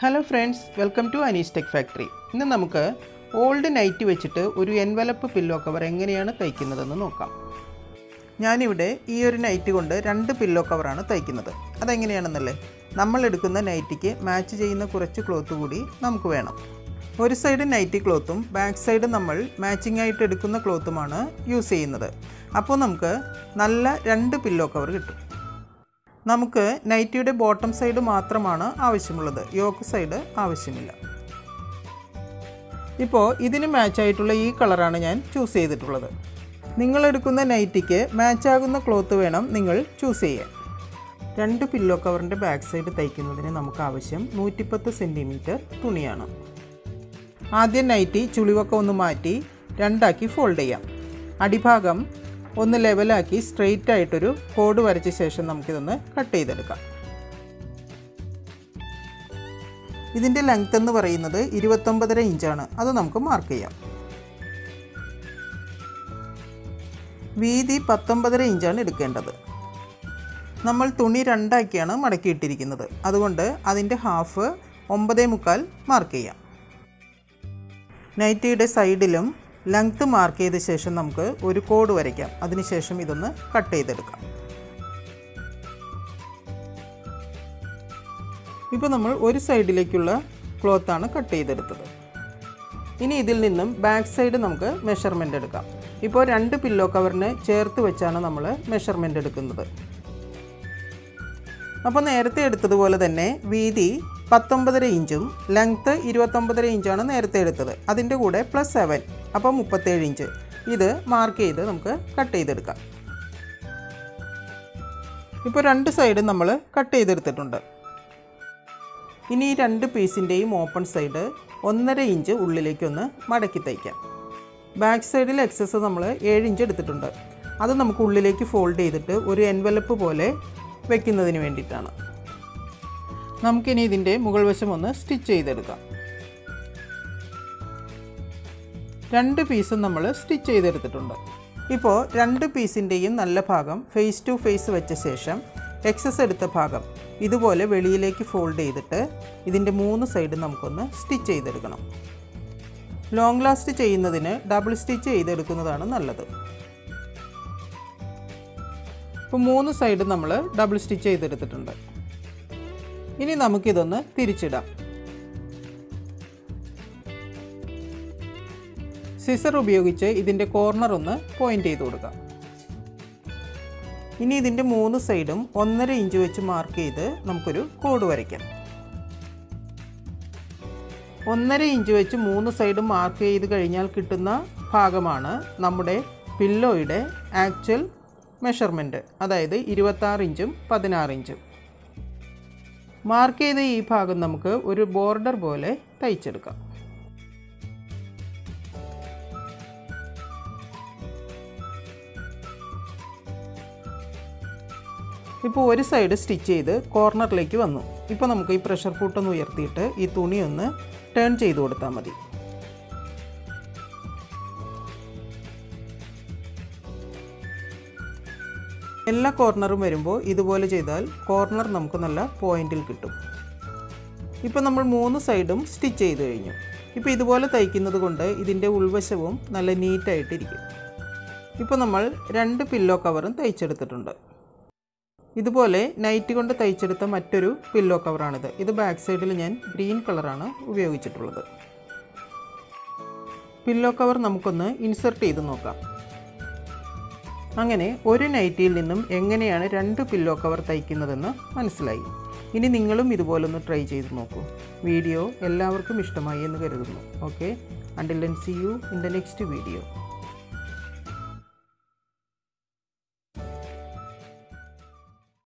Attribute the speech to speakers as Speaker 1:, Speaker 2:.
Speaker 1: Hello friends, welcome to Ani's Tech Factory. ഇന്ന് നമുക്ക് old nightie വെച്ചിട്ട് ഒരു എൻവലപ്പ് പില്ലോ കവർ എങ്ങനെയാണ് തയ്ക്കുന്നതെന്ന് നോക്കാം. ഞാനിവിടെ ഈ ഒരു നൈറ്റി കൊണ്ട് രണ്ട് പില്ലോ കവറാണ് തയ്ക്കുന്നത്. അതെങ്ങനെയാണെന്നല്ലേ, നമ്മൾ എടുക്കുന്ന നൈറ്റിക്ക് മാച്ച് ചെയ്യുന്ന കുറച്ച് ക്ലോത്ത് കൂടി നമുക്ക് വേണം. ഒരു സൈഡ് നൈറ്റി ക്ലോത്തും ബാക്ക് സൈഡ് നമ്മൾ മാച്ചിങ് ആയിട്ട് എടുക്കുന്ന ക്ലോത്തുമാണ് യൂസ് ചെയ്യുന്നത്. അപ്പോൾ നമുക്ക് നല്ല രണ്ട് പില്ലോ കവർ കിട്ടും. നമുക്ക് നൈറ്റിയുടെ ബോട്ടം സൈഡ് മാത്രമാണ് ആവശ്യമുള്ളത്, യോക്ക് സൈഡ് ആവശ്യമില്ല. ഇപ്പോൾ ഇതിന് മാച്ചായിട്ടുള്ള ഈ കളറാണ് ഞാൻ ചൂസ് ചെയ്തിട്ടുള്ളത്. നിങ്ങളെടുക്കുന്ന നൈറ്റിക്ക് മാച്ചാകുന്ന ക്ലോത്ത് വേണം നിങ്ങൾ ചൂസ് ചെയ്യാൻ. രണ്ട് പില്ലോ കവറിൻ്റെ ബാക്ക് സൈഡ് തയ്ക്കുന്നതിന് നമുക്ക് ആവശ്യം 110 സെൻറ്റിമീറ്റർ തുണിയാണ്. ആദ്യം നൈറ്റി ചുളിവൊക്കെ ഒന്ന് മാറ്റി രണ്ടാക്കി ഫോൾഡ് ചെയ്യാം. അടിഭാഗം ഒന്ന് ലെവലാക്കി സ്ട്രെയിറ്റ് ആയിട്ടൊരു കോഡ് വരച്ച ശേഷം നമുക്കിതൊന്ന് കട്ട് ചെയ്തെടുക്കാം. ഇതിൻ്റെ ലെങ്ത് എന്ന് പറയുന്നത് 29.5 ഇഞ്ചാണ്. അത് നമുക്ക് മാർക്ക് ചെയ്യാം. വീതി 19.5 ഇഞ്ചാണ് എടുക്കേണ്ടത്. നമ്മൾ തുണി രണ്ടാക്കിയാണ് മടക്കിയിട്ടിരിക്കുന്നത്, അതുകൊണ്ട് അതിൻ്റെ ഹാഫ് 9.25 മാർക്ക് ചെയ്യാം. നൈറ്റിയുടെ സൈഡിലും ലെങ്ത് മാർക്ക് ചെയ്ത ശേഷം നമുക്ക് ഒരു കോഡ് വരയ്ക്കാം. അതിനുശേഷം ഇതൊന്ന് കട്ട് ചെയ്തെടുക്കാം. ഇപ്പോൾ നമ്മൾ ഒരു സൈഡിലേക്കുള്ള ക്ലോത്താണ് കട്ട് ചെയ്തെടുത്തത്. ഇനി ഇതിൽ നിന്നും ബാക്ക് സൈഡ് നമുക്ക് മെഷർമെൻ്റ് എടുക്കാം. ഇപ്പോൾ രണ്ട് പില്ലോ കവറിന് ചേർത്ത് വെച്ചാണ് നമ്മൾ മെഷർമെൻ്റ് എടുക്കുന്നത്. അപ്പോൾ നേരത്തെ എടുത്തതുപോലെ തന്നെ വീതി 19.5 ഇഞ്ചും ലെങ്ത്ത് 29.5 ഇഞ്ചാണ് നേരത്തെ എടുത്തത്. അതിൻ്റെ കൂടെ +7, അപ്പോൾ 37 ഇഞ്ച്. ഇത് മാർക്ക് ചെയ്ത് നമുക്ക് കട്ട് ചെയ്തെടുക്കാം. ഇപ്പോൾ രണ്ട് സൈഡും നമ്മൾ കട്ട് ചെയ്തെടുത്തിട്ടുണ്ട്. ഇനി ഈ രണ്ട് പീസിൻ്റെയും ഓപ്പൺ സൈഡ് 1.5 ഇഞ്ച് ഉള്ളിലേക്കൊന്ന് മടക്കി തയ്ക്കാം. ബാക്ക് സൈഡിൽ എക്സസ് നമ്മൾ 7 ഇഞ്ച് എടുത്തിട്ടുണ്ട്. അത് നമുക്ക് ഉള്ളിലേക്ക് ഫോൾഡ് ചെയ്തിട്ട് ഒരു എൻവലപ്പ് പോലെ വയ്ക്കുന്നതിന് വേണ്ടിയിട്ടാണ്. നമുക്കിനി ഇതിൻ്റെ മുകൾ വശം ഒന്ന് സ്റ്റിച്ച് ചെയ്തെടുക്കാം. രണ്ട് പീസും നമ്മൾ സ്റ്റിച്ച് ചെയ്തെടുത്തിട്ടുണ്ട്. ഇപ്പോൾ രണ്ട് പീസിൻ്റെയും നല്ല ഭാഗം ഫേസ് ടു ഫേസ് വെച്ച ശേഷം എക്സസ് എടുത്ത ഭാഗം ഇതുപോലെ വെളിയിലേക്ക് ഫോൾഡ് ചെയ്തിട്ട് ഇതിൻ്റെ 3 സൈഡ് നമുക്കൊന്ന് സ്റ്റിച്ച് ചെയ്തെടുക്കണം. ലോങ് ലാസ്റ്റ് ചെയ്യുന്നതിന് ഡബിൾ സ്റ്റിച്ച് ചെയ്തെടുക്കുന്നതാണ് നല്ലത്. ഇപ്പോൾ 3 സൈഡ് നമ്മൾ ഡബിൾ സ്റ്റിച്ച് ചെയ്തെടുത്തിട്ടുണ്ട്. ഇനി നമുക്കിതൊന്ന് തിരിച്ചിടാം. സിസർ ഉപയോഗിച്ച് ഇതിൻ്റെ കോർണർ ഒന്ന് പോയിൻ്റ് ചെയ്ത് കൊടുക്കാം. ഇനി ഇതിൻ്റെ 3 സൈഡും 1.5 ഇഞ്ച് വെച്ച് മാർക്ക് ചെയ്ത് നമുക്കൊരു കോഡ് വരയ്ക്കാം. 1.5 ഇഞ്ച് വെച്ച് 3 സൈഡും മാർക്ക് ചെയ്ത് കഴിഞ്ഞാൽ കിട്ടുന്ന ഭാഗമാണ് നമ്മുടെ പില്ലോയുടെ ആക്ച്വൽ മെഷർമെൻറ്റ്, അതായത് 26 ഇഞ്ചും 16 ഇഞ്ചും. മാർക്ക് ചെയ്ത ഈ ഭാഗം നമുക്ക് ഒരു ബോർഡർ പോലെ തയ്ച്ചെടുക്കാം. ഇപ്പോൾ ഒരു സൈഡ് സ്റ്റിച്ച് ചെയ്ത് കോർണറിലേക്ക് വന്നു. ഇപ്പോൾ നമുക്ക് ഈ പ്രഷർ ഫുട്ടൊന്ന് ഉയർത്തിയിട്ട് ഈ തുണി ഒന്ന് ടേൺ ചെയ്ത് കൊടുത്താൽ മതി. എല്ലാ കോർണറും വരുമ്പോൾ ഇതുപോലെ ചെയ്താൽ കോർണർ നമുക്ക് നല്ല പോയിന്റിൽ കിട്ടും. ഇപ്പോൾ നമ്മൾ 3 സൈഡും സ്റ്റിച്ച് ചെയ്ത് കഴിഞ്ഞു. ഇപ്പോൾ ഇതുപോലെ തയ്ക്കുന്നത് കൊണ്ട് ഇതിൻ്റെ ഉൾവശവും നല്ല നീറ്റായിട്ടിരിക്കും. ഇപ്പോൾ നമ്മൾ രണ്ട് പില്ലോ കവറും തയ്ച്ചെടുത്തിട്ടുണ്ട്. ഇതുപോലെ നൈറ്റി കൊണ്ട് തയ്ച്ചെടുത്ത മറ്റൊരു പില്ലോ കവറാണിത്. ഇത് ബാക്ക് സൈഡിൽ ഞാൻ ഗ്രീൻ കളറാണ് ഉപയോഗിച്ചിട്ടുള്ളത്. പില്ലോ കവർ നമുക്കൊന്ന് ഇൻസെർട്ട് ചെയ്ത് നോക്കാം. അങ്ങനെ ഒരു നൈറ്റിയിൽ നിന്നും എങ്ങനെയാണ് രണ്ട് പില്ലോ കവർ തയ്ക്കുന്നതെന്ന് മനസ്സിലായി. ഇനി നിങ്ങളും ഇതുപോലൊന്ന് ട്രൈ ചെയ്ത് നോക്കൂ. വീഡിയോ എല്ലാവർക്കും ഇഷ്ടമായി എന്ന് കരുതുന്നു. Okay, until then see you in the next video.